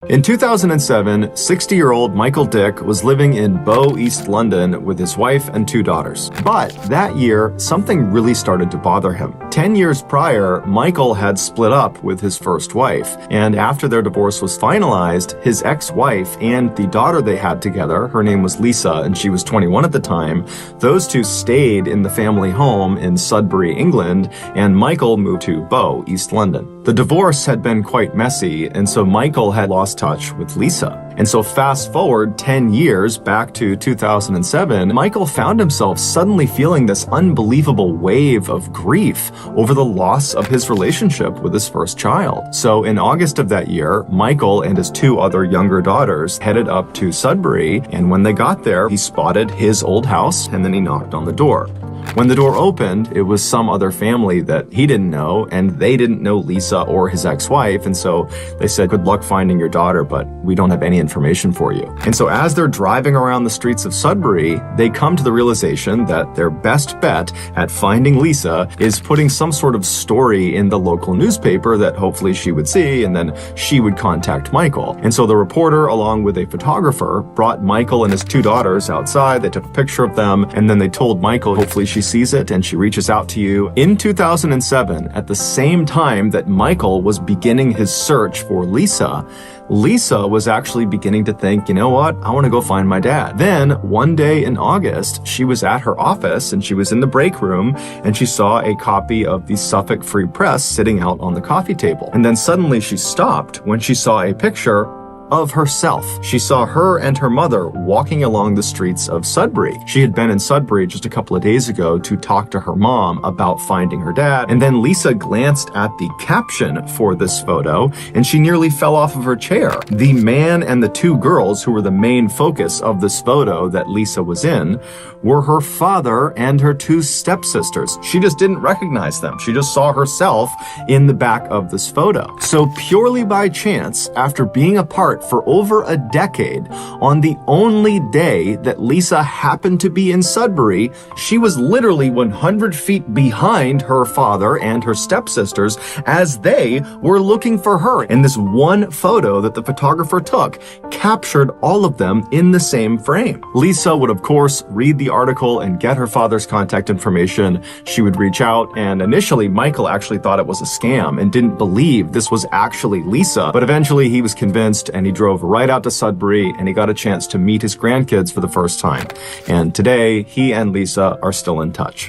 In 2007, 60-year-old Michael Dick was living in Bow, East London with his wife and 2 daughters. But that year, something really started to bother him. 10 years prior, Michael had split up with his first wife, and after their divorce was finalized, his ex-wife and the daughter they had together, her name was Lisa, and she was 21 at the time, those two stayed in the family home in Sudbury, England, and Michael moved to Bow, East London. The divorce had been quite messy, and so Michael had lost touch with Lisa. And so fast forward 10 years back to 2007, Michael found himself suddenly feeling this unbelievable wave of grief over the loss of his relationship with his first child. So in August of that year, Michael and his 2 other younger daughters headed up to Sudbury, and when they got there, he spotted his old house, and then he knocked on the door. When the door opened, it was some other family that he didn't know, and they didn't know Lisa or his ex-wife, and so they said, "Good luck finding your daughter, but we don't have any information for you." And so as they're driving around the streets of Sudbury, they come to the realization that their best bet at finding Lisa is putting some sort of story in the local newspaper that hopefully she would see, and then she would contact Michael. And so the reporter, along with a photographer, brought Michael and his 2 daughters outside. They took a picture of them, and then they told Michael, hopefully she sees it and she reaches out to you. In 2007, at the same time that Michael was beginning his search for Lisa, Lisa was actually beginning to think, you know what, I want to go find my dad. Then, one day in August, she was at her office and she was in the break room and she saw a copy of the Suffolk Free Press sitting out on the coffee table. And then suddenly she stopped when she saw a picture of herself. She saw her and her mother walking along the streets of Sudbury. She had been in Sudbury just a couple of days ago to talk to her mom about finding her dad, and then Lisa glanced at the caption for this photo, and she nearly fell off of her chair. The man and the 2 girls who were the main focus of this photo that Lisa was in were her father and her 2 stepsisters. She just didn't recognize them. She just saw herself in the back of this photo. So purely by chance, after being apart for over a decade, on the only day that Lisa happened to be in Sudbury, she was literally 100 feet behind her father and her stepsisters as they were looking for her. And this one photo that the photographer took captured all of them in the same frame. Lisa would, of course, read the article and get her father's contact information. She would reach out, and initially Michael actually thought it was a scam and didn't believe this was actually Lisa. But eventually he was convinced, and he drove right out to Sudbury, and he got a chance to meet his grandkids for the first time. And today, he and Lisa are still in touch.